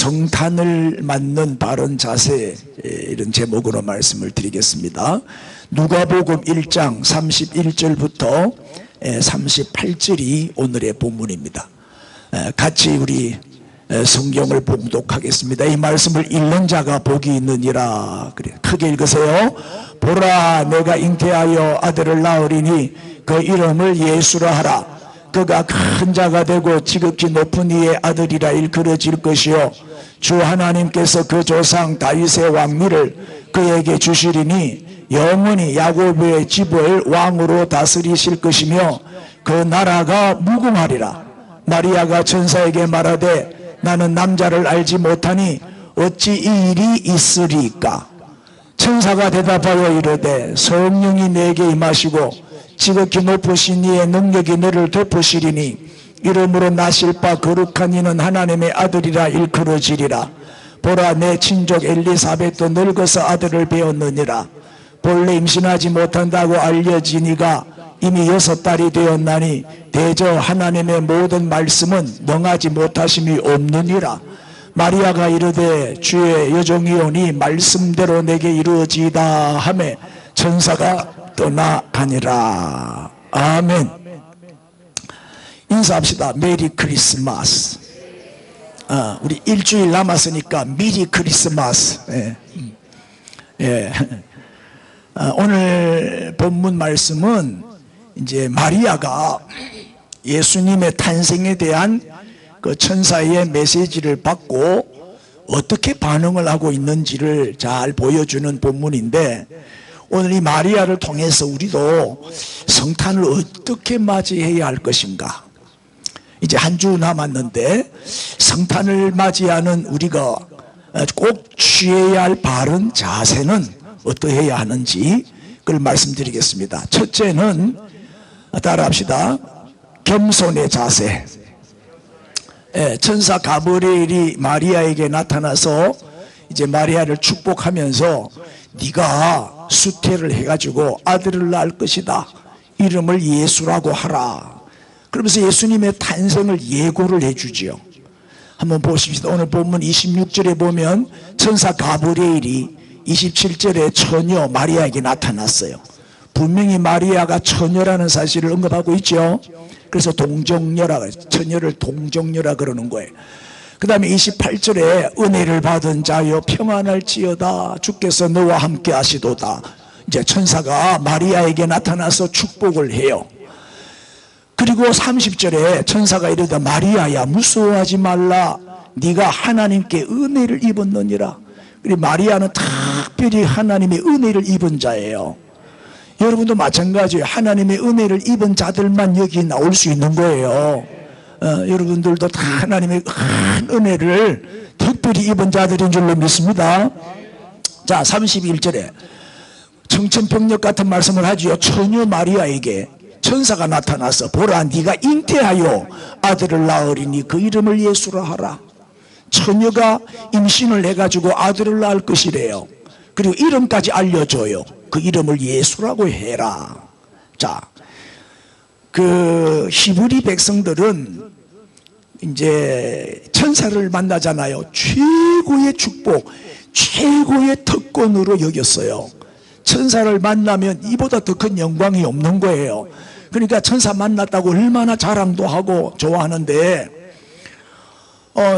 성탄을 맞는 바른 자세, 이런 제목으로 말씀을 드리겠습니다. 누가복음 1장 31절부터 38절이 오늘의 본문입니다. 같이 우리 성경을 봉독하겠습니다. 이 말씀을 읽는 자가 복이 있느니라. 그래, 크게 읽으세요. 보라, 내가 잉태하여 아들을 낳으리니 그 이름을 예수라 하라. 그가 큰 자가 되고 지극히 높은 이의 아들이라 일컬어질 것이요 주 하나님께서 그 조상 다윗의 왕위를 그에게 주시리니 영원히 야곱의 집을 왕으로 다스리실 것이며 그 나라가 무궁하리라. 마리아가 천사에게 말하되 나는 남자를 알지 못하니 어찌 이 일이 있으리까? 천사가 대답하여 이르되 성령이 내게 임하시고 지극히 높으신 이의 능력이 너를 덮으시리니 이름으로 나실 바 거룩한 이는 하나님의 아들이라 일컬어지리라. 보라, 내 친족 엘리사벳도 늙어서 아들을 배웠느니라. 본래 임신하지 못한다고 알려지니가 이미 6달이 되었나니 대저 하나님의 모든 말씀은 능하지 못하심이 없느니라. 마리아가 이르되 주의 여종이오니 말씀대로 내게 이루어지이다 하매 천사가 떠나가니라. 아멘. 인사합시다. 메리 크리스마스. 우리 일주일 남았으니까 미리 크리스마스. 오늘 본문 말씀은 이제 마리아가 예수님의 탄생에 대한 그 천사의 메시지를 받고 어떻게 반응을 하고 있는지를 잘 보여주는 본문인데, 오늘 이 마리아를 통해서 우리도 성탄을 어떻게 맞이해야 할 것인가. 이제 한 주 남았는데 성탄을 맞이하는 우리가 꼭 취해야 할 바른 자세는 어떠해야 하는지 그걸 말씀드리겠습니다. 첫째는 따라합시다. 겸손의 자세. 천사 가브리엘이 마리아에게 나타나서 이제 마리아를 축복하면서 네가 수태를 해가지고 아들을 낳을 것이다. 이름을 예수라고 하라. 그러면서 예수님의 탄생을 예고를 해주지요. 한번 보십시다. 오늘 본문 26절에 보면 천사 가브리엘이 27절에 처녀 마리아에게 나타났어요. 분명히 마리아가 처녀라는 사실을 언급하고 있죠. 그래서 동정녀라, 처녀를 동정녀라 그러는 거예요. 그 다음에 28절에 은혜를 받은 자여 평안할지어다 주께서 너와 함께 하시도다. 이제 천사가 마리아에게 나타나서 축복을 해요. 그리고 30절에 천사가 이르되 마리아야 무서워하지 말라. 네가 하나님께 은혜를 입었느니라. 그리고 마리아는 특별히 하나님의 은혜를 입은 자예요. 여러분도 마찬가지예요. 하나님의 은혜를 입은 자들만 여기 나올 수 있는 거예요. 여러분들도 다 하나님의 큰 은혜를 특별히 입은 자들인 줄로 믿습니다. 자, 31절에 청천벽력 같은 말씀을 하지요. 처녀 마리아에게 천사가 나타나서 보라, 네가 잉태하여 아들을 낳으리니 그 이름을 예수라 하라. 처녀가 임신을 해가지고 아들을 낳을 것이래요. 그리고 이름까지 알려줘요. 그 이름을 예수라고 해라. 자, 그 히브리 백성들은 이제 천사를 만나잖아요. 최고의 축복, 최고의 특권으로 여겼어요. 천사를 만나면 이보다 더 큰 영광이 없는 거예요. 그러니까 천사 만났다고 얼마나 자랑도 하고 좋아하는데,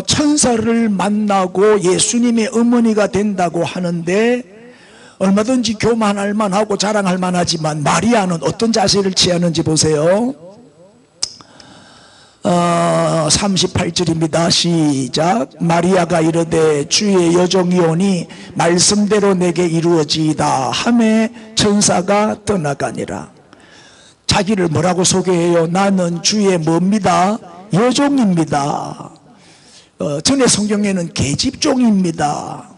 천사를 만나고 예수님의 어머니가 된다고 하는데 얼마든지 교만할 만하고 자랑할 만하지만 마리아는 어떤 자세를 취하는지 보세요. 38절입니다. 시작. 마리아가 이르되 주의 여종이오니 말씀대로 내게 이루어지이다 하매 천사가 떠나가니라. 자기를 뭐라고 소개해요? 나는 주의 뭡니다? 여종입니다. 전에 성경에는 계집종입니다.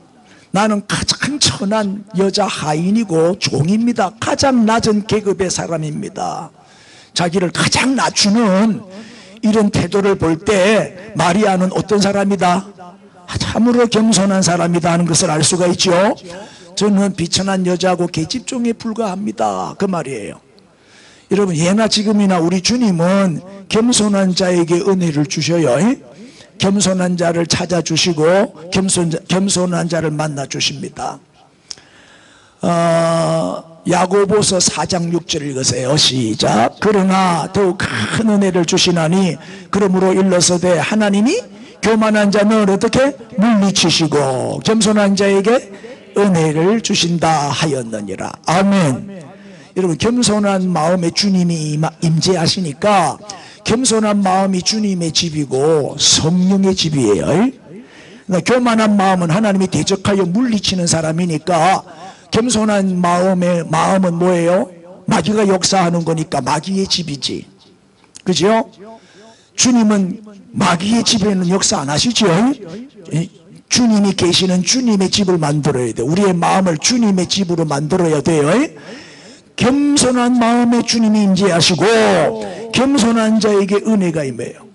나는 가장 천한 여자 하인이고 종입니다. 가장 낮은 계급의 사람입니다. 자기를 가장 낮추는 이런 태도를 볼 때 마리아는 어떤 사람이다? 참으로 겸손한 사람이다 하는 것을 알 수가 있죠. 저는 비천한 여자고 계집종에 불과합니다. 그 말이에요. 여러분, 예나 지금이나 우리 주님은 겸손한 자에게 은혜를 주셔요. 겸손한 자를 찾아주시고 겸손한 자를 만나주십니다. 야고보서 4장 6절 읽으세요. 시작. 그러나 더욱 큰 은혜를 주시나니 그러므로 일러서되 하나님이 교만한 자는 어떻게 물리치시고 겸손한 자에게 은혜를 주신다 하였느니라. 아멘. 여러분, 겸손한 마음에 주님이 임재하시니까 겸손한 마음이 주님의 집이고 성령의 집이에요. 그러니까 교만한 마음은 하나님이 대적하여 물리치는 사람이니까 겸손한 마음은 뭐예요? 마귀가 역사하는 거니까 마귀의 집이지. 그죠? 주님은 마귀의 집에는 역사 안 하시죠? 주님이 계시는 주님의 집을 만들어야 돼요. 우리의 마음을 주님의 집으로 만들어야 돼요. 겸손한 마음에 주님이 임재하시고 겸손한 자에게 은혜가 임해요.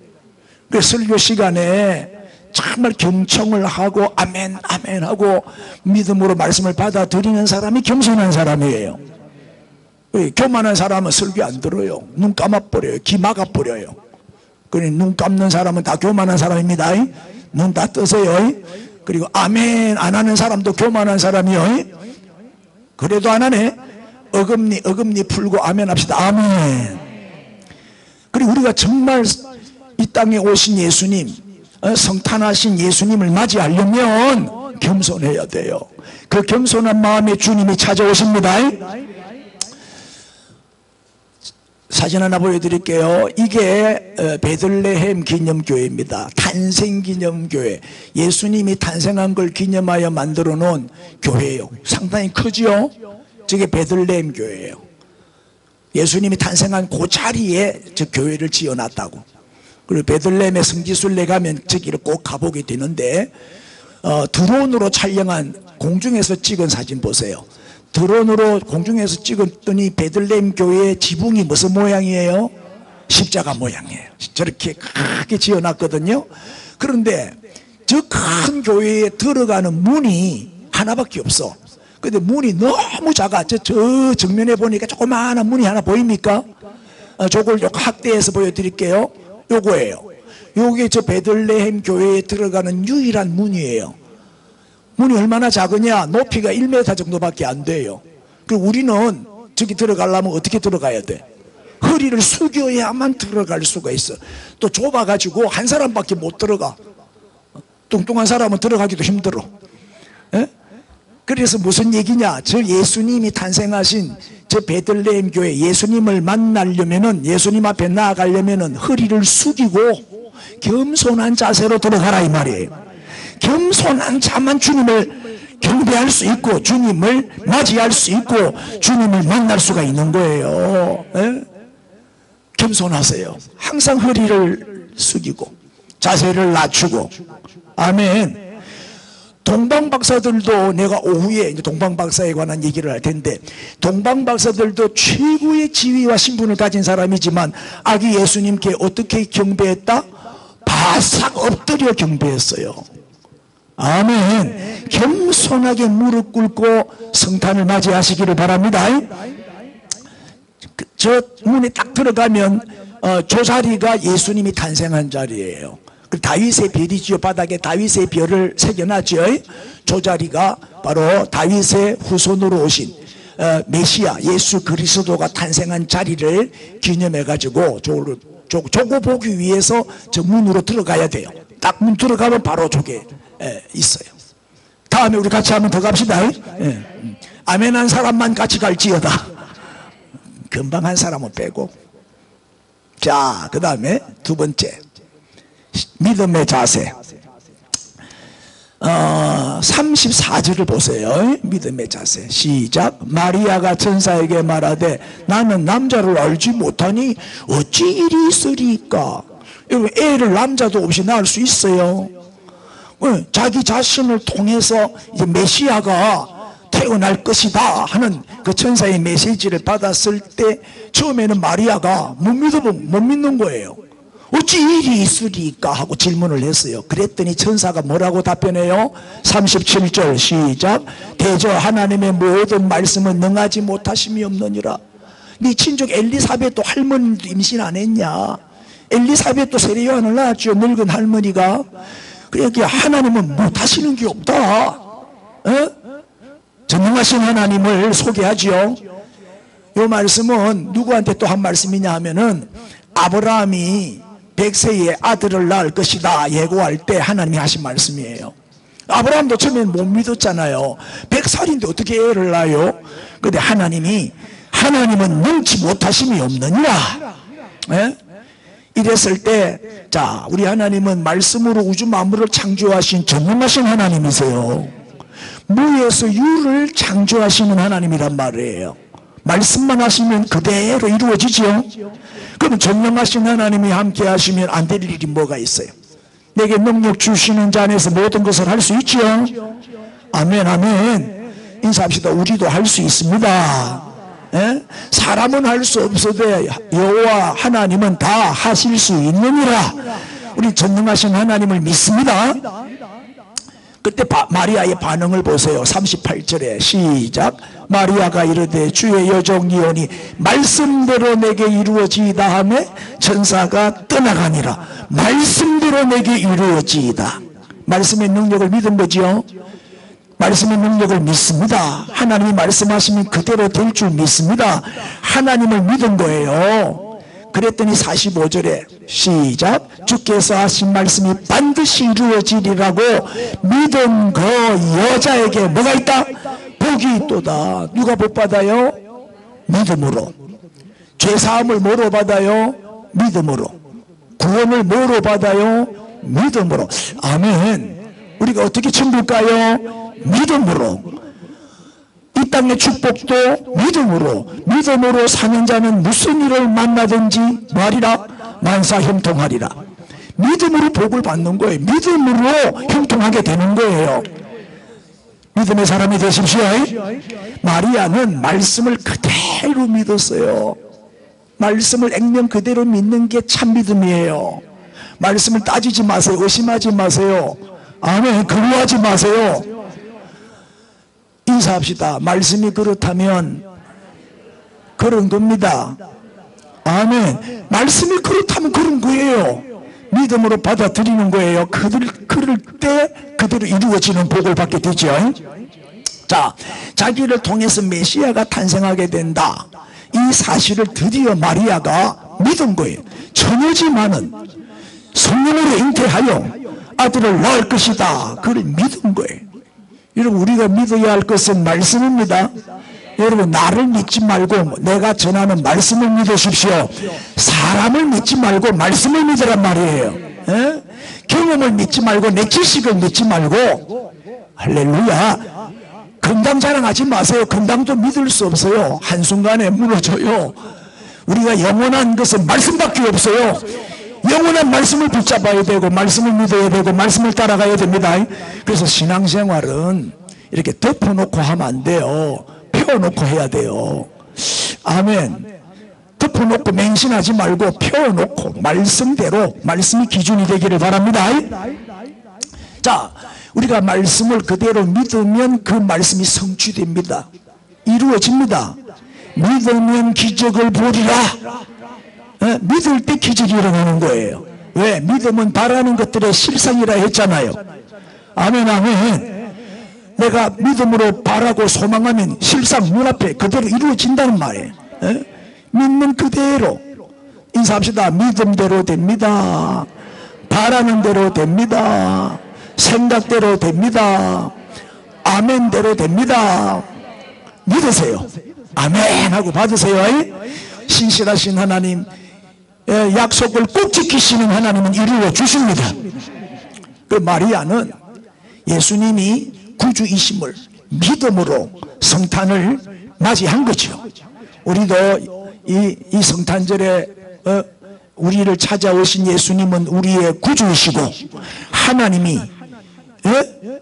그래서 설교 시간에 정말 경청을 하고 아멘 아멘 하고 믿음으로 말씀을 받아들이는 사람이 겸손한 사람이에요. 교만한 사람은 설교 안 들어요. 눈 감아버려요. 귀 막아버려요. 눈 감는 사람은 다 교만한 사람입니다. 눈 다 뜨세요. 그리고 아멘 안 하는 사람도 교만한 사람이요. 그래도 안 하네. 어금니 풀고 아멘 합시다. 아멘. 그리고 우리가 정말 이 땅에 오신 예수님, 성탄하신 예수님을 맞이하려면 겸손해야 돼요. 그 겸손한 마음에 주님이 찾아오십니다. 사진 하나 보여드릴게요. 이게 베들레헴 기념교회입니다. 탄생기념교회. 예수님이 탄생한 걸 기념하여 만들어 놓은 교회예요. 상당히 크지요? 저게 베들레헴 교회예요. 예수님이 탄생한 그 자리에 저 교회를 지어놨다고. 그리고 베들레헴의 성지순례 가면 저기를 꼭 가보게 되는데 드론으로 촬영한 공중에서 찍은 사진 보세요. 드론으로 공중에서 찍었더니 베들레헴 교회의 지붕이 무슨 모양이에요? 십자가 모양이에요. 저렇게 크게 지어놨거든요. 그런데 저 큰 교회에 들어가는 문이 하나밖에 없어. 근데 문이 너무 작아. 저 정면에 보니까 조그마한 문이 하나 보입니까? 저걸 확대해서 보여드릴게요. 요거예요. 요게 저 베들레헴 교회에 들어가는 유일한 문이에요. 문이 얼마나 작으냐? 높이가 1m 정도밖에 안 돼요. 그리고 우리는 저기 들어가려면 어떻게 들어가야 돼? 허리를 숙여야만 들어갈 수가 있어. 또 좁아가지고 한 사람밖에 못 들어가. 뚱뚱한 사람은 들어가기도 힘들어. 에? 그래서 무슨 얘기냐? 저 예수님이 탄생하신 저 베들레헴 교회, 예수님을 만나려면은, 예수님 앞에 나아가려면은 허리를 숙이고 겸손한 자세로 들어가라 이 말이에요. 겸손한 자만 주님을 경배할 수 있고 주님을 맞이할 수 있고 주님을 만날 수가 있는 거예요. 에? 겸손하세요. 항상 허리를 숙이고 자세를 낮추고. 아멘. 동방박사들도, 내가 오후에 이제 동방박사에 관한 얘기를 할 텐데, 동방박사들도 최고의 지위와 신분을 가진 사람이지만 아기 예수님께 어떻게 경배했다? 바싹 엎드려 경배했어요. 아멘. 겸손하게 무릎 꿇고 성탄을 맞이하시기를 바랍니다. 저 문에 딱 들어가면 저 자리가 예수님이 탄생한 자리예요. 다윗의 별이지요. 바닥에 다윗의 별을 새겨놨죠. 저 자리가 바로 다윗의 후손으로 오신 메시아 예수 그리스도가 탄생한 자리를 기념해가지고 저거 보기 위해서 저 문으로 들어가야 돼요. 딱 문 들어가면 바로 저게 있어요. 다음에 우리 같이 한번 더 갑시다. 아멘한 사람만 같이 갈지어다. 금방 한 사람은 빼고. 자, 그 다음에 두 번째, 믿음의 자세. 34절을 보세요. 믿음의 자세. 시작. 마리아가 천사에게 말하되 나는 남자를 알지 못하니 어찌 일이 있으리까. 여러분, 애를 남자도 없이 낳을 수 있어요. 자기 자신을 통해서 이제 메시아가 태어날 것이다 하는 그 천사의 메시지를 받았을 때 처음에는 마리아가 못 믿는 거예요. 어찌 일이 있으리까 하고 질문을 했어요. 그랬더니 천사가 뭐라고 답변해요? 37절 시작. 대저 하나님의 모든 말씀은 능하지 못하심이 없느니라. 네 친족 엘리사벳도 할머니도 임신 안 했냐? 엘리사벳도 세례 요한을 낳았죠. 늙은 할머니가. 그러니까 하나님은 못하시는 게 없다. 전능하신 하나님을 소개하지요. 이 말씀은 누구한테 또 한 말씀이냐 하면은 아브라함이 100세에 아들을 낳을 것이다 예고할 때 하나님이 하신 말씀이에요. 아브라함도 처음엔 못 믿었잖아요. 100살인데 어떻게 애를 낳아요? 근데 하나님은 능치 못하심이 없느니라. 이랬을 때, 자, 우리 하나님은 말씀으로 우주 만물을 창조하신 전능하신 하나님이세요. 무에서 유를 창조하시는 하나님이란 말이에요. 말씀만 하시면 그대로 이루어지죠. 그럼 전능하신 하나님이 함께 하시면 안 될 일이 뭐가 있어요? 내게 능력 주시는 자 안에서 모든 것을 할 수 있죠. 아멘, 아멘. 인사합시다. 우리도 할 수 있습니다. 사람은 할 수 없어도 여호와 하나님은 다 하실 수 있느니라. 우리 전능하신 하나님을 믿습니다. 그때 마리아의 반응을 보세요. 38절에 시작. 마리아가 이르되 주의 여종이오니 말씀대로 내게 이루어지이다 하매 천사가 떠나가니라. 말씀대로 내게 이루어지이다. 말씀의 능력을 믿은 거지요. 말씀의 능력을 믿습니다. 하나님이 말씀하시면 그대로 될 줄 믿습니다. 하나님을 믿은 거예요. 그랬더니 45절에 시작. 주께서 하신 말씀이 반드시 이루어지리라고 믿은 그 여자에게 뭐가 있다? 복이 있도다. 누가 복 받아요? 믿음으로. 죄사함을 뭐로 받아요? 믿음으로. 구원을 뭐로 받아요? 믿음으로. 아멘. 우리가 어떻게 천국가요? 믿음으로. 이 땅의 축복도 믿음으로 사는 자는 무슨 일을 만나든지 말이라 만사 형통하리라. 믿음으로 복을 받는 거예요. 믿음으로 형통하게 되는 거예요. 믿음의 사람이 되십시오. 마리아는 말씀을 그대로 믿었어요. 말씀을 액면 그대로 믿는 게 참 믿음이에요. 말씀을 따지지 마세요. 의심하지 마세요. 아멘. 근거하지 마세요. 인사합시다. 말씀이 그렇다면 그런 겁니다. 아멘. 말씀이 그렇다면 그런 거예요. 믿음으로 받아들이는 거예요. 그럴 때 그대로 이루어지는 복을 받게 되죠. 자, 자기를 통해서 메시아가 탄생하게 된다. 이 사실을 드디어 마리아가 믿은 거예요. 처녀지만은 성령으로 잉태하여 아들을 낳을 것이다. 그걸 믿은 거예요. 여러분, 우리가 믿어야 할 것은 말씀입니다. 여러분, 나를 믿지 말고 내가 전하는 말씀을 믿으십시오. 사람을 믿지 말고 말씀을 믿으란 말이에요. 경험을 믿지 말고 내 지식을 믿지 말고. 할렐루야. 건강 자랑하지 마세요. 건강도 믿을 수 없어요. 한순간에 무너져요. 우리가 영원한 것은 말씀밖에 없어요. 영원한 말씀을 붙잡아야 되고 말씀을 믿어야 되고 말씀을 따라가야 됩니다. 그래서 신앙생활은 이렇게 덮어놓고 하면 안 돼요. 펴놓고 해야 돼요. 아멘. 덮어놓고 맹신하지 말고 펴놓고 말씀대로, 말씀이 기준이 되기를 바랍니다. 자, 우리가 말씀을 그대로 믿으면 그 말씀이 성취됩니다. 이루어집니다. 믿으면 기적을 보리라. 믿을 때 기적이 일어나는 거예요. 왜? 믿음은 바라는 것들의 실상이라 했잖아요. 아멘, 아멘. 내가 믿음으로 바라고 소망하면 실상 눈앞에 그대로 이루어진다는 말이에요. 믿는 그대로. 인사합시다. 믿음대로 됩니다. 바라는 대로 됩니다. 생각대로 됩니다. 아멘대로 됩니다. 믿으세요. 아멘 하고 받으세요. 신실하신 하나님, 약속을 꼭 지키시는 하나님은 이루어 주십니다. 그 마리아는 예수님이 구주이심을 믿음으로 성탄을 맞이한 거죠. 우리도 이 성탄절에 우리를 찾아오신 예수님은 우리의 구주이시고 하나님이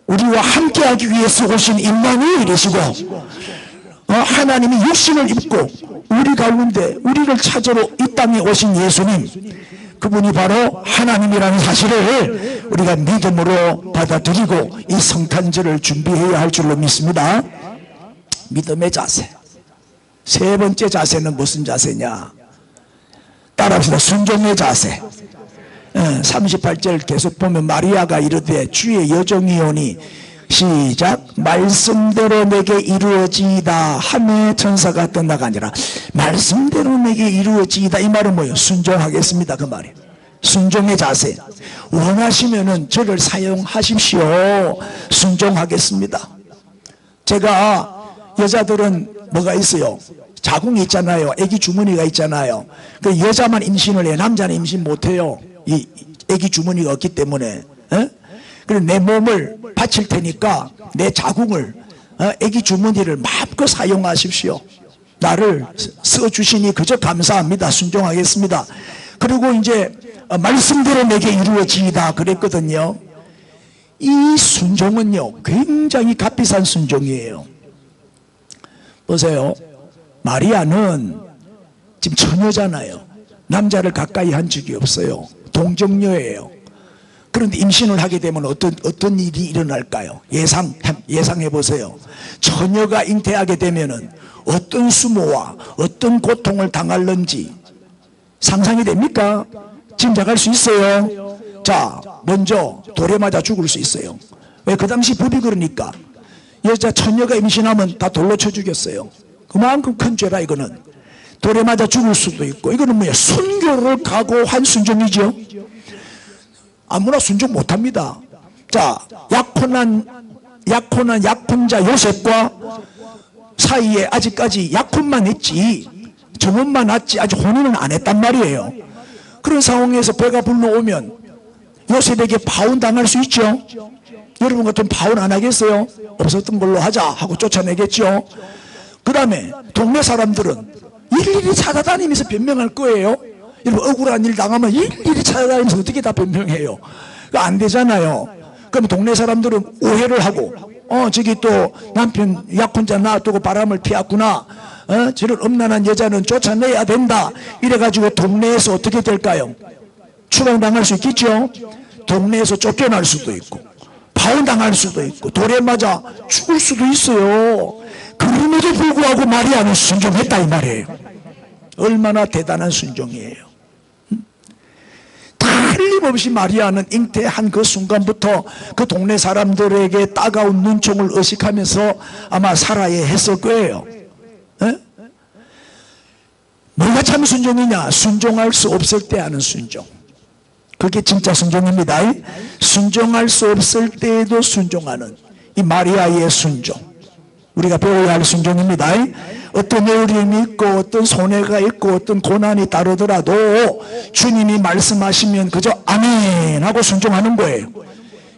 우리와 함께하기 위해서 오신 임마누엘이시고 하나님이 육신을 입고 우리 가운데 우리를 찾으러 이 땅에 오신 예수님, 그분이 바로 하나님이라는 사실을 우리가 믿음으로 받아들이고 이 성탄절을 준비해야 할 줄로 믿습니다. 믿음의 자세. 세 번째 자세는 무슨 자세냐? 따라합시다. 순종의 자세. 38절 계속 보면 마리아가 이르되 주의 여종이오니 시작 말씀대로 내게 이루어지이다 하매 천사가 떠나가 아니라 말씀대로 내게 이루어지이다. 이 말은 뭐예요? 순종하겠습니다 그 말이에요. 순종의 자세. 원하시면은 저를 사용하십시오. 순종하겠습니다. 제가 여자들은 뭐가 있어요? 자궁이 있잖아요. 아기 주머니가 있잖아요. 그 여자만 임신을 해. 남자는 임신 못해요. 이 아기 주머니가 없기 때문에. 그래서 내 몸을 바칠 테니까 내 자궁을 아기 주머니를 마음껏 사용하십시오. 나를 써주시니 그저 감사합니다. 순종하겠습니다. 그리고 이제 말씀대로 내게 이루어지이다 그랬거든요. 이 순종은요 굉장히 값비싼 순종이에요. 보세요. 마리아는 지금 처녀잖아요. 남자를 가까이 한 적이 없어요. 동정녀예요. 그런데 임신을 하게 되면 어떤 일이 일어날까요? 예상해 보세요. 처녀가 잉태하게 되면은 어떤 수모와 어떤 고통을 당할는지 상상이 됩니까? 짐작할 수 있어요. 자, 먼저 돌에 맞아 죽을 수 있어요. 왜? 그 당시 법이 그러니까. 여자 처녀가 임신하면 다 돌로 쳐 죽였어요. 그만큼 큰 죄라 이거는. 돌에 맞아 죽을 수도 있고. 이거는 뭐야? 순교를 각오한 순종이죠. 아무나 순종 못합니다. 자, 약혼한 약혼자 요셉과 사이에 아직까지 약혼만 했지 정혼만 났지 아직 혼인은 안 했단 말이에요. 그런 상황에서 배가 불러오면 요셉에게 파혼당할 수 있죠. 여러분 같으면 파혼 안 하겠어요? 없었던 걸로 하자 하고 쫓아내겠죠. 그 다음에 동네 사람들은 일일이 찾아다니면서 변명할 거예요. 여러분 억울한 일 당하면 일일이 찾아다니면서 어떻게 다 변명해요? 안 되잖아요. 그럼 동네 사람들은 오해를 하고 저기 또 남편 약혼자 놔두고 바람을 피웠구나. 저런 음란한 여자는 쫓아내야 된다. 이래가지고 동네에서 어떻게 될까요? 추방당할 수 있겠죠. 동네에서 쫓겨날 수도 있고 파혼당할 수도 있고 돌에 맞아 죽을 수도 있어요. 그럼에도 불구하고 마리아는 순종했다 이 말이에요. 얼마나 대단한 순종이에요. 틀림없이 마리아는 잉태한 그 순간부터 그 동네 사람들에게 따가운 눈총을 의식하면서 아마 살아야 했을 거예요. 뭐가 참 순종이냐? 순종할 수 없을 때 하는 순종. 그게 진짜 순종입니다. 순종할 수 없을 때에도 순종하는 이 마리아의 순종, 우리가 배워야 할 순종입니다. 어떤 어려움이 있고 어떤 손해가 있고 어떤 고난이 따르더라도 주님이 말씀하시면 그저 아멘 하고 순종하는 거예요.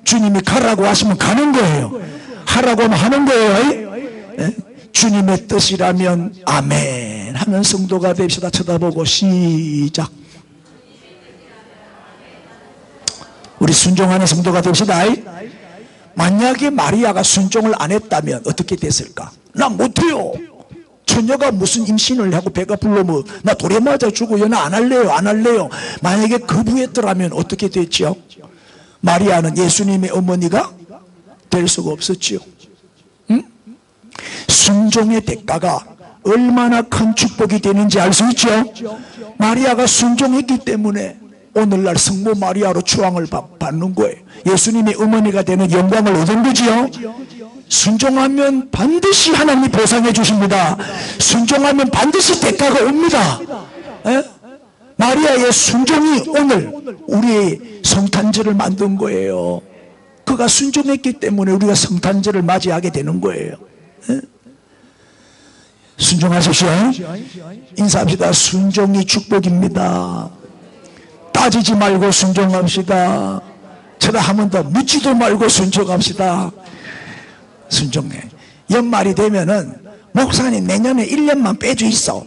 주님이 가라고 하시면 가는 거예요. 하라고 하면 하는 거예요. 주님의 뜻이라면 아멘 하는 성도가 됩시다. 쳐다보고 시작. 우리 순종하는 성도가 됩시다. 만약에 마리아가 순종을 안 했다면 어떻게 됐을까? 나 못해요. 처녀가 무슨 임신을 하고 배가 불러면 나 돌에 맞아 죽어요. 나 안 할래요. 만약에 거부했더라면 어떻게 됐죠? 마리아는 예수님의 어머니가 될 수가 없었지요. 응? 순종의 대가가 얼마나 큰 축복이 되는지 알 수 있죠? 마리아가 순종했기 때문에 오늘날 성모 마리아로 추앙을 받는 거예요. 예수님의 어머니가 되는 영광을 얻은 거지요. 순종하면 반드시 하나님이 보상해 주십니다. 순종하면 반드시 대가가 옵니다. 마리아의 순종이 오늘 우리의 성탄절을 만든 거예요. 그가 순종했기 때문에 우리가 성탄절을 맞이하게 되는 거예요. 순종하십시오. 인사합시다. 순종이 축복입니다. 따지지 말고 순종합시다. 저다 한 번 더 묻지도 말고 순종합시다. 순종해. 연말이 되면은 목사님 내년에 1년만 빼주 있어.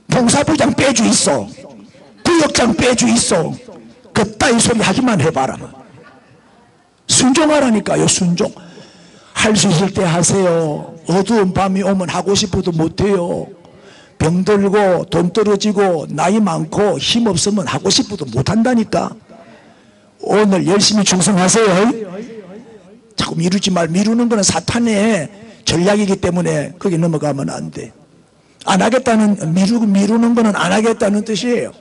봉사부장 빼주 있어. 구역장 빼주 있어. 그따위 소리 하기만 해봐라. 순종하라니까요. 순종. 할 수 있을 때 하세요. 어두운 밤이 오면 하고 싶어도 못해요. 병들고 돈 떨어지고 나이 많고 힘 없으면 하고 싶어도 못한다니까. 오늘 열심히 충성하세요. 자꾸 미루는 거는 사탄의 전략이기 때문에 거기 넘어가면 안 돼. 안 하겠다는 미루는 거는 안 하겠다는 뜻이에요.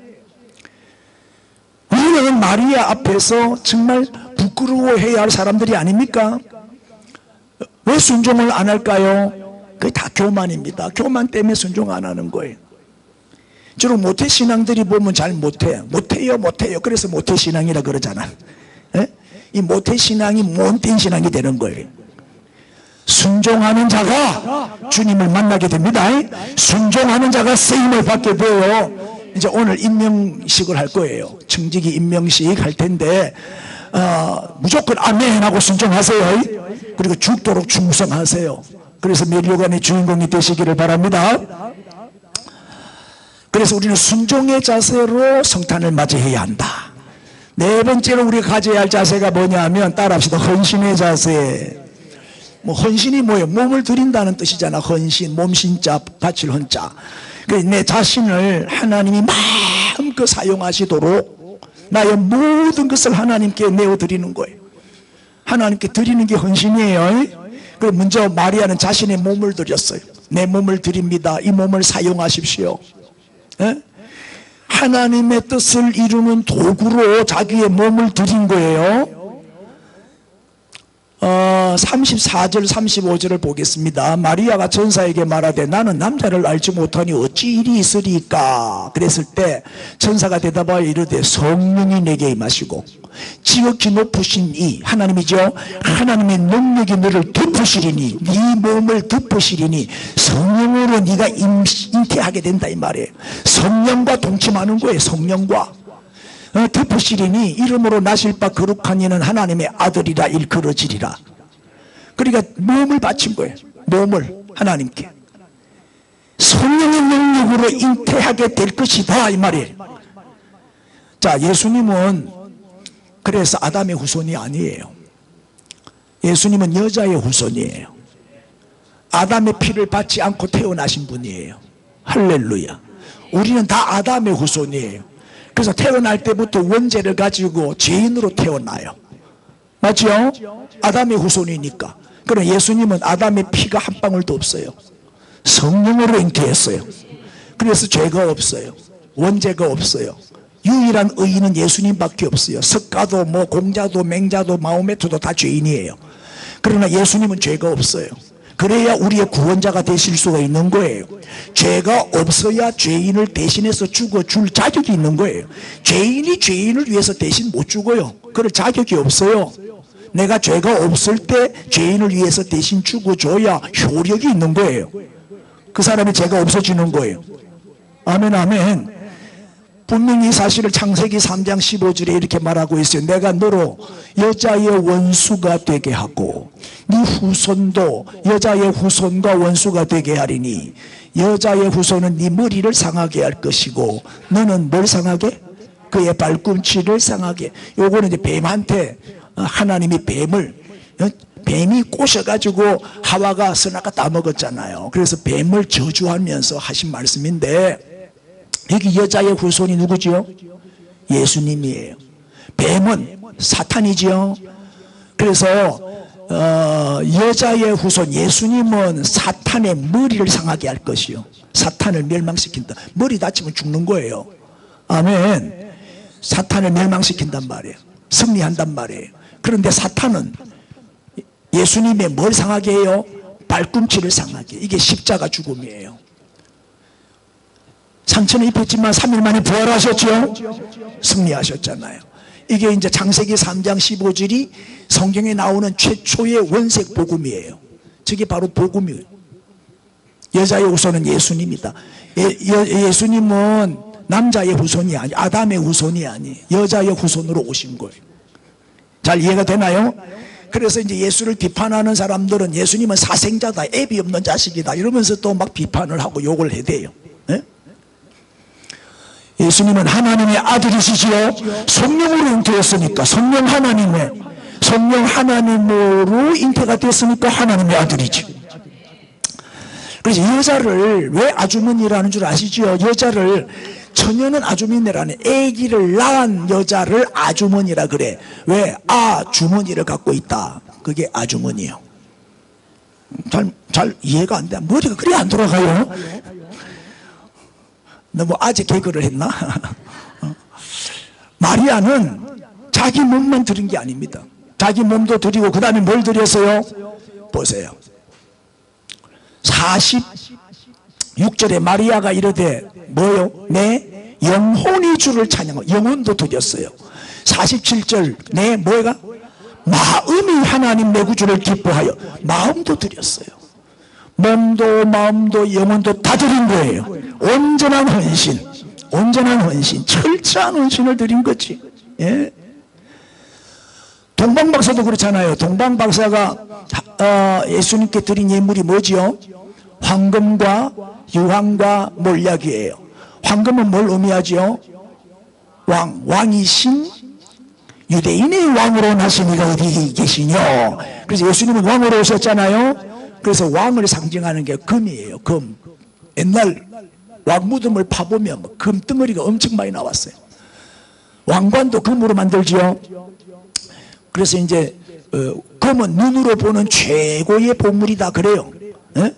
우리는 마리아 앞에서 정말 부끄러워해야 할 사람들이 아닙니까? 왜 순종을 안 할까요? 그게 다 교만입니다. 교만 때문에 순종 안 하는 거예요. 주로 모태신앙들이 보면 잘 못해요. 못해요. 그래서 모태신앙이라 그러잖아. 에? 이 모태신앙이 못된 신앙이 되는 거예요. 순종하는 자가 주님을 만나게 됩니다. 순종하는 자가 쓰임을 받게 돼요. 이제 오늘 임명식을 할 거예요. 청지기 임명식 할 텐데 무조건 아멘 하고 순종하세요. 그리고 죽도록 충성하세요. 그래서 멸류관의 주인공이 되시기를 바랍니다. 그래서 우리는 순종의 자세로 성탄을 맞이해야 한다. 네 번째로 우리가 가져야 할 자세가 뭐냐면 따라합시다. 헌신의 자세. 헌신이 뭐예요? 몸을 드린다는 뜻이잖아. 헌신, 몸신자, 바칠 헌자. 내 자신을 하나님이 마음껏 사용하시도록 나의 모든 것을 하나님께 내어드리는 거예요. 하나님께 드리는 게 헌신이에요. 그럼 먼저 마리아는 자신의 몸을 드렸어요. 내 몸을 드립니다. 이 몸을 사용하십시오. 에? 하나님의 뜻을 이루는 도구로 자기의 몸을 드린 거예요. 34절 35절을 보겠습니다. 마리아가 천사에게 말하되 나는 남자를 알지 못하니 어찌 일이 있으리까. 그랬을 때 천사가 대답하여 이르되 성령이 내게 임하시고 지극히 높으신 이 하나님이죠. 하나님의 능력이 너를 덮으시리니 네 몸을 덮으시리니 성령으로 네가 잉태하게 된다 이 말이에요. 성령과 동침하는 거예요. 성령과 덮으시리니 이름으로 나실 바 거룩한 이는 하나님의 아들이라 일컬어지리라. 그러니까 몸을 바친 거예요. 몸을 하나님께 성령의 능력으로 잉태하게 될 것이다 이 말이에요. 자, 예수님은 그래서 아담의 후손이 아니에요. 예수님은 여자의 후손이에요. 아담의 피를 받지 않고 태어나신 분이에요. 할렐루야. 우리는 다 아담의 후손이에요. 그래서 태어날 때부터 원죄를 가지고 죄인으로 태어나요. 맞죠? 아담의 후손이니까. 그럼 예수님은 아담의 피가 한 방울도 없어요. 성령으로 잉태했어요. 그래서 죄가 없어요. 원죄가 없어요. 유일한 의인은 예수님밖에 없어요. 석가도 공자도 맹자도 마호메트도 다 죄인이에요. 그러나 예수님은 죄가 없어요. 그래야 우리의 구원자가 되실 수가 있는 거예요. 죄가 없어야 죄인을 대신해서 죽어줄 자격이 있는 거예요. 죄인이 죄인을 위해서 대신 못 죽어요. 그럴 자격이 없어요. 내가 죄가 없을 때 죄인을 위해서 대신 죽어줘야 효력이 있는 거예요. 그 사람이 죄가 없어지는 거예요. 아멘 아멘. 분명히 사실을 창세기 3장 15절에 이렇게 말하고 있어요. 내가 너로 여자의 원수가 되게 하고 네 후손도 여자의 후손과 원수가 되게 하리니 여자의 후손은 네 머리를 상하게 할 것이고 너는 뭘 상하게? 그의 발꿈치를 상하게. 요거는 이제 뱀한테 하나님이 뱀이 꼬셔가지고 하와가 선악과 따먹었잖아요. 그래서 뱀을 저주하면서 하신 말씀인데 여기 여자의 후손이 누구지요? 예수님이에요. 뱀은 사탄이지요. 그래서 여자의 후손 예수님은 사탄의 머리를 상하게 할 것이요. 사탄을 멸망시킨다. 머리 다치면 죽는 거예요. 아멘. 사탄을 멸망시킨단 말이에요. 승리한단 말이에요. 그런데 사탄은 예수님의 뭘 상하게 해요? 발꿈치를 상하게. 이게 십자가 죽음이에요. 상처는 입혔지만 3일 만에 부활하셨죠? 승리하셨잖아요. 이게 이제 창세기 3장 15절이 성경에 나오는 최초의 원색 복음이에요. 저게 바로 복음이에요. 여자의 후손은 예수님이다. 예수님은 남자의 후손이 아니, 아담의 후손이 아니, 여자의 후손으로 오신 거예요. 잘 이해가 되나요? 그래서 이제 예수를 비판하는 사람들은 예수님은 사생자다, 애비 없는 자식이다 이러면서 또 막 비판을 하고 욕을 해대요. 네? 예수님은 하나님의 아들이시지요. 성령으로 잉태했으니까 성령 하나님으로 잉태가 됐으니까 하나님의 아들이지. 그래서 여자를 왜 아주머니라는 줄 아시죠? 여자를 처녀는 아주머니라는 아기를 낳은 여자를 아주머니라 그래. 왜? 주머니를 갖고 있다. 그게 아주머니예요. 잘 이해가 안 돼. 머리가 그래 안 돌아가요. 너무 아재 개그를 했나? 마리아는 자기 몸만 드린 게 아닙니다. 자기 몸도 드리고 그 다음에 뭘 드렸어요? 보세요. 46절에 마리아가 이르되 뭐요? 내 영혼이 주를 찬양하고, 영혼도 드렸어요. 47절 내 뭐가? 마음이 하나님 내 구주를 기뻐하여, 마음도 드렸어요. 몸도 마음도 영혼도 다 드린 거예요. 온전한 헌신, 온전한 헌신, 철저한 헌신을 드린 거지. 예? 동방박사도 그렇잖아요. 동방박사가 예수님께 드린 예물이 뭐지요? 황금과 유황과 몰약이에요. 황금은 뭘 의미하지요? 왕이신 유대인의 왕으로 나신 이가 어디 계시뇨? 그래서 예수님은 왕으로 오셨잖아요. 그래서 왕을 상징하는 게 금이에요. 금. 옛날 왕무덤을 파보면 금덩어리가 엄청 많이 나왔어요. 왕관도 금으로 만들지요. 그래서 이제 금은 눈으로 보는 최고의 보물이다 그래요. 에?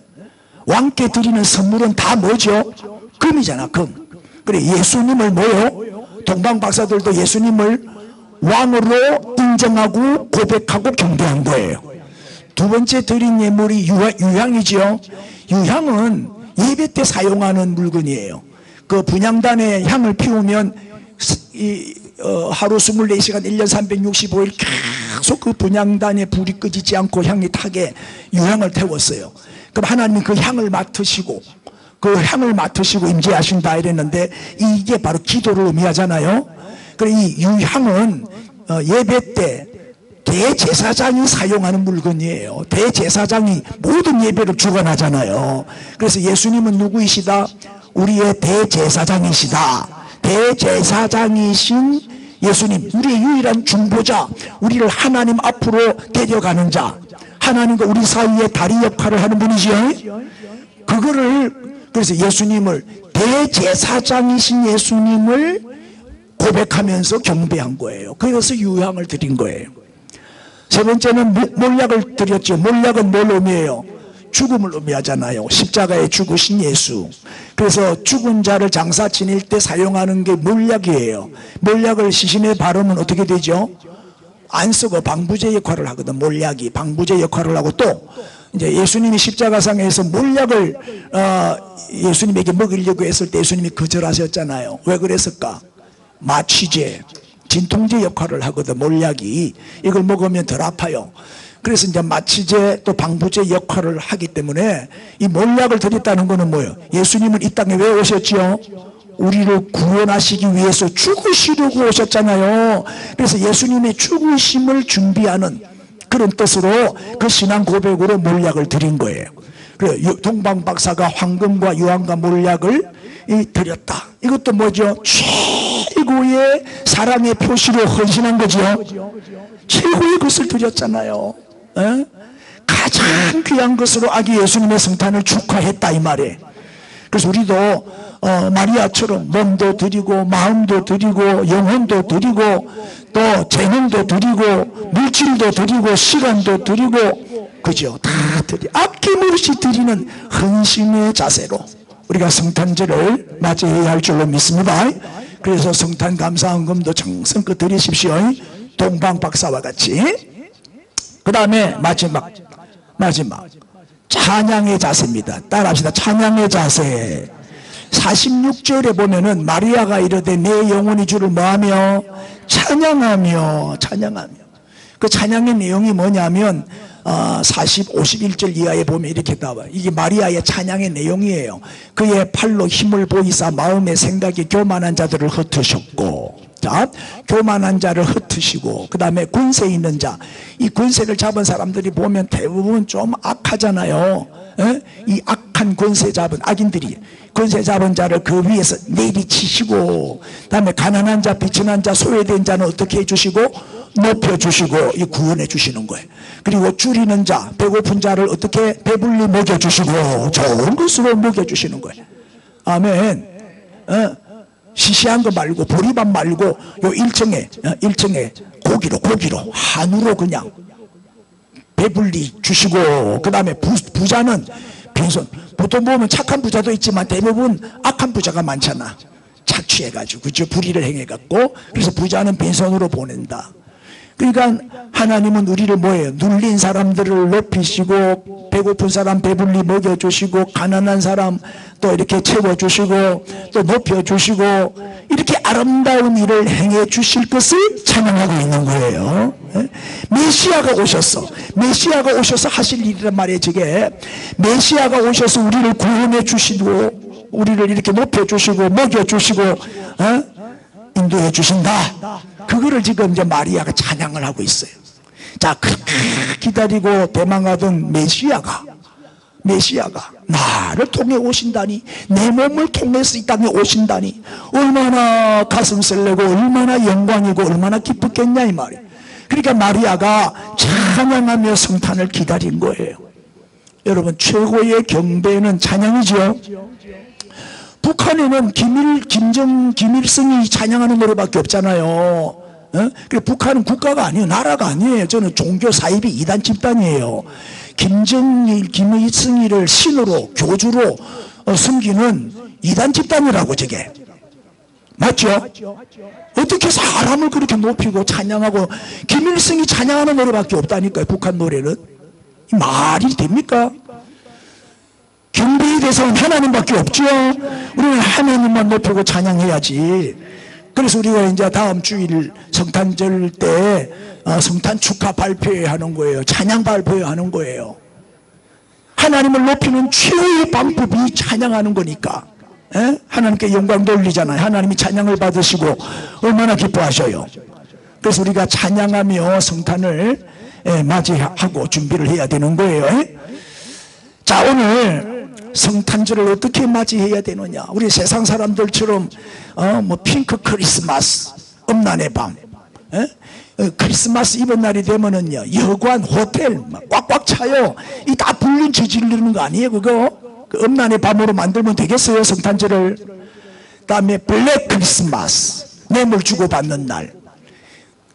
왕께 드리는 선물은 다 뭐죠? 금이잖아, 금. 그래, 예수님을 뭐요? 동방박사들도 예수님을 왕으로 인정하고 고백하고 경배한 거예요. 두 번째 드린 예물이 유향이죠. 유향은 예배 때 사용하는 물건이에요. 그 분향단에 향을 피우면 하루 24시간 1년 365일 계속 그 분향단에 불이 꺼지지 않고 향이 타게 유향을 태웠어요. 그럼 하나님이 그 향을 맡으시고 임재하신다 이랬는데, 이게 바로 기도를 의미하잖아요. 그래, 이 유향은 예배 때 대제사장이 사용하는 물건이에요. 대제사장이 모든 예배를 주관하잖아요. 그래서 예수님은 누구이시다? 우리의 대제사장이시다. 대제사장이신 예수님, 우리의 유일한 중보자, 우리를 하나님 앞으로 데려가는 자, 하나님과 우리 사이에 다리 역할을 하는 분이죠. 그래서 예수님을, 대제사장이신 예수님을 고백하면서 경배한 거예요. 그래서 유향을 드린 거예요. 세 번째는 몰약을 드렸죠. 몰약은 뭘 의미해요? 죽음을 의미하잖아요. 십자가에 죽으신 예수. 그래서 죽은 자를 장사 지낼 때 사용하는 게 몰약이에요. 몰약을 시신에 바르면 어떻게 되죠? 안 쓰고 방부제 역할을 하거든. 몰약이 방부제 역할을 하고, 또 이제 예수님이 십자가상에서 몰약을 예수님에게 먹이려고 했을 때 예수님이 거절하셨잖아요. 왜 그랬을까? 마취제, 진통제 역할을 하거든. 몰약이 이걸 먹으면 덜 아파요. 그래서 이제 마취제 또 방부제 역할을 하기 때문에 이 몰약을 드렸다는 것은 뭐예요? 예수님은 이 땅에 왜 오셨지요? 우리를 구원하시기 위해서 죽으시려고 오셨잖아요. 그래서 예수님의 죽으심을 준비하는 그런 뜻으로 그 신앙 고백으로 몰약을 드린 거예요. 그래, 동방박사가 황금과 유황과 몰약을 드렸다. 이것도 뭐죠? 최고의 사랑의 표시로 헌신한 거죠. 최고의 것을 드렸잖아요. 에? 가장 귀한 것으로 아기 예수님의 성탄을 축하했다 이 말이에요. 그래서 우리도 마리아처럼 몸도 드리고 마음도 드리고 영혼도 드리고 또 재능도 드리고 물질도 드리고 시간도 드리고, 그죠? 다 아낌없이 드리는 헌신의 자세로 우리가 성탄절을 맞이해야 할 줄로 믿습니다. 그래서 성탄 감사헌금도 정성껏 드리십시오. 동방박사와 같이. 그 다음에 마지막 찬양의 자세입니다. 따라합시다. 찬양의 자세. 46절에 보면은 마리아가 이르되 내 영혼이 주를 뭐하며? 찬양하며. 그 찬양의 내용이 뭐냐면 51절 이하에 보면 이렇게 나와요. 이게 마리아의 찬양의 내용이에요. 그의 팔로 힘을 보이사 마음의 생각이 교만한 자들을 흩으셨고, 자, 교만한 자를 흩으시고, 그 다음에 권세 있는 자, 이 권세를 잡은 사람들이 보면 대부분 좀 악하잖아요. 에? 이 악한 권세 잡은 악인들이 권세 잡은 자를 그 위에서 내리치시고, 그 다음에 가난한 자, 비천한 자, 소외된 자는 어떻게 해주시고? 높여주시고 이 구원해 주시는 거예요. 그리고 줄이는 자, 배고픈 자를 어떻게? 배불리 먹여주시고 좋은 것으로 먹여주시는 거예요. 아멘. 시시한 거 말고, 보리밥 말고, 요 1층에 고기로 한우로 그냥 배불리 주시고, 그 다음에 부자는 빈손. 보통 보면 착한 부자도 있지만 대부분 악한 부자가 많잖아. 착취해가지고, 그죠? 불의를 행해갖고, 그래서 부자는 빈손으로 보낸다. 그러니까 하나님은 우리를 뭐예요? 눌린 사람들을 높이시고, 배고픈 사람 배불리 먹여주시고, 가난한 사람 또 이렇게 채워주시고, 또 높여주시고, 이렇게 아름다운 일을 행해 주실 것을 찬양하고 있는 거예요. 메시아가 오셨어. 메시아가 오셔서 하실 일이란 말이에요. 저게 메시아가 오셔서 우리를 구원해 주시고, 우리를 이렇게 높여주시고, 먹여주시고, 인도해 주신다. 그거를 지금 이제 마리아가 찬양을 하고 있어요. 자, 그렇게 기다리고 대망하던 메시아가 나를 통해 오신다니, 내 몸을 통해서 이 땅에 오신다니, 얼마나 가슴 설레고 얼마나 영광이고 얼마나 기쁘겠냐 이 말이에요. 그러니까 마리아가 찬양하며 성탄을 기다린 거예요. 여러분, 최고의 경배는 찬양이죠. 북한에는 김일성이 찬양하는 노래밖에 없잖아요. 북한은 국가가 아니에요. 나라가 아니에요. 저는 종교 사이비 이단 집단이에요. 김일성이를 신으로, 교주로 섬기는 이단 집단이라고, 저게. 맞죠? 어떻게 사람을 그렇게 높이고 찬양하고, 김일성이 찬양하는 노래밖에 없다니까요. 북한 노래는. 말이 됩니까? 경배의 대상은 하나님밖에 없죠. 우리는 하나님만 높이고 찬양해야지. 그래서 우리가 이제 다음 주일 성탄절 때 성탄 축하 발표회 하는 거예요. 찬양 발표회 하는 거예요. 하나님을 높이는 최후의 방법이 찬양하는 거니까. 하나님께 영광 돌리잖아요. 하나님이 찬양을 받으시고 얼마나 기뻐하셔요. 그래서 우리가 찬양하며 성탄을 맞이하고 준비를 해야 되는 거예요. 자, 오늘 성탄절을 어떻게 맞이해야 되느냐. 우리 세상 사람들처럼 핑크 크리스마스, 음란의 밤, 크리스마스 이번 날이 되면은요, 여관, 호텔 꽉꽉 차요. 이 다 불륜 저지르는 거 아니에요? 그거 그 음란의 밤으로 만들면 되겠어요, 성탄절을. 다음에 블랙 크리스마스, 뇌물 주고받는 날.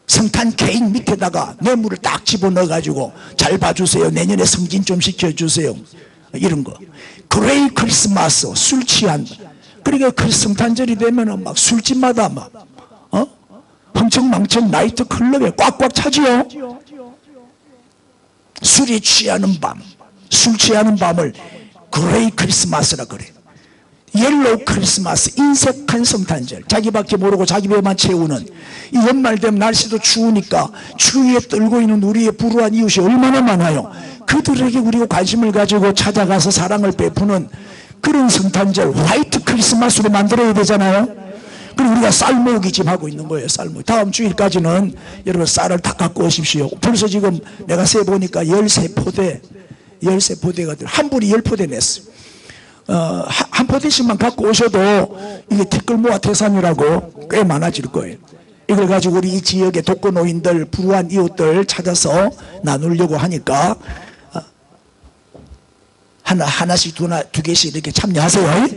성탄 케이크 밑에다가 뇌물을 딱 집어넣어 가지고 잘 봐주세요, 내년에 승진 좀 시켜주세요, 이런 거. 그레이 크리스마스, 술 취한. 그러니까 그 성탄절이 되면은 막 술집마다 막 흥청망청 나이트 클럽에 꽉꽉 차지요. 술이 취하는 밤, 술 취하는 밤을 그레이 크리스마스라 그래. 옐로우 크리스마스, 인색한 성탄절. 자기밖에 모르고 자기 배만 채우는. 이 연말 되면 날씨도 추우니까 추위에 떨고 있는 우리의 불우한 이웃이 얼마나 많아요. 그들에게 우리가 관심을 가지고 찾아가서 사랑을 베푸는 그런 성탄절, 화이트 크리스마스로 만들어야 되잖아요. 그리고 우리가 쌀 모으기 지금 하고 있는 거예요. 쌀 모으기. 다음 주일까지는 여러분 쌀을 다 갖고 오십시오. 벌써 지금 내가 세보니까 13포대가 한 분이 10포대 냈어요. 한 포대씩만 갖고 오셔도 이게 티끌모아 태산이라고 꽤 많아질 거예요. 이걸 가지고 우리 이 지역의 독거노인들, 불우한 이웃들 찾아서 나누려고 하니까 하나씩 두 개씩 이렇게 참여하세요.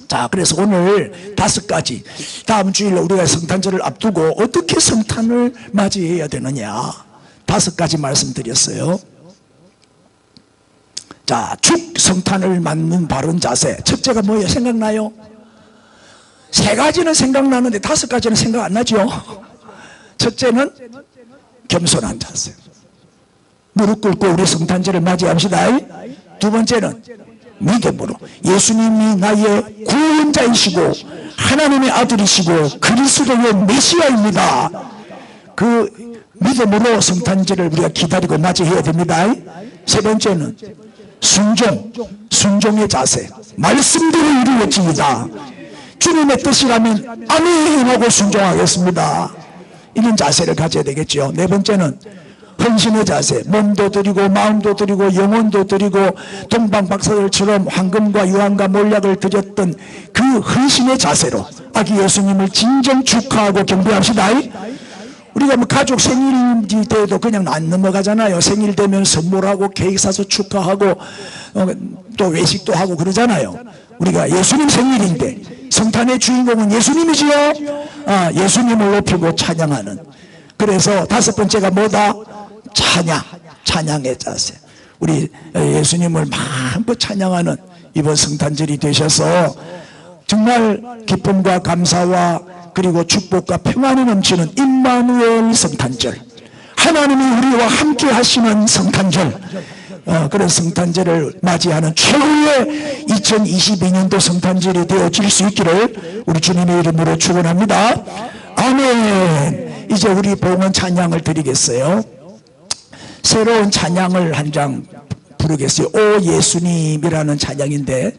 자, 그래서 오늘 5가지, 다음 주일 우리가 성탄절을 앞두고 어떻게 성탄을 맞이해야 되느냐 5가지 말씀드렸어요. 자, 성탄을 맞는 바른 자세. 첫째가 뭐예요? 생각나요? 3가지는 생각나는데 5가지는 생각 안 나죠? 첫째는 겸손한 자세. 무릎 꿇고 우리 성탄절을 맞이합시다. 두 번째는 믿음으로 예수님이 나의 구원자이시고 하나님의 아들이시고 그리스도의 메시아입니다. 그 믿음으로 성탄절을 우리가 기다리고 맞이해야 됩니다. 세 번째는 순종의 자세. 말씀대로 이루어집니다. 주님의 뜻이라면 아멘 하고 순종하겠습니다. 이런 자세를 가져야 되겠죠. 네 번째는 헌신의 자세. 몸도 드리고 마음도 드리고 영혼도 드리고 동방 박사들처럼 황금과 유황과 몰약을 드렸던 그 헌신의 자세로 아기 예수님을 진정 축하하고 경배합시다. 우리가 뭐 가족 생일 때도 그냥 안 넘어가잖아요. 생일 되면 선물하고 케이크 사서 축하하고 또 외식도 하고 그러잖아요. 우리가 예수님 생일인데 성탄의 주인공은 예수님이지요. 예수님을 높이고 찬양하는. 그래서 5번째가 뭐다? 찬양의 자세. 우리 예수님을 마음껏 찬양하는 이번 성탄절이 되셔서 정말 기쁨과 감사와 그리고 축복과 평안이 넘치는 임마누엘 성탄절, 하나님이 우리와 함께 하시는 성탄절, 그런 성탄절을 맞이하는 최후의 2022년도 성탄절이 되어질 수 있기를 우리 주님의 이름으로 축원합니다. 아멘. 이제 우리 봉헌 찬양을 드리겠어요. 새로운 찬양을 한 장 부르겠어요. 오 예수님이라는 찬양인데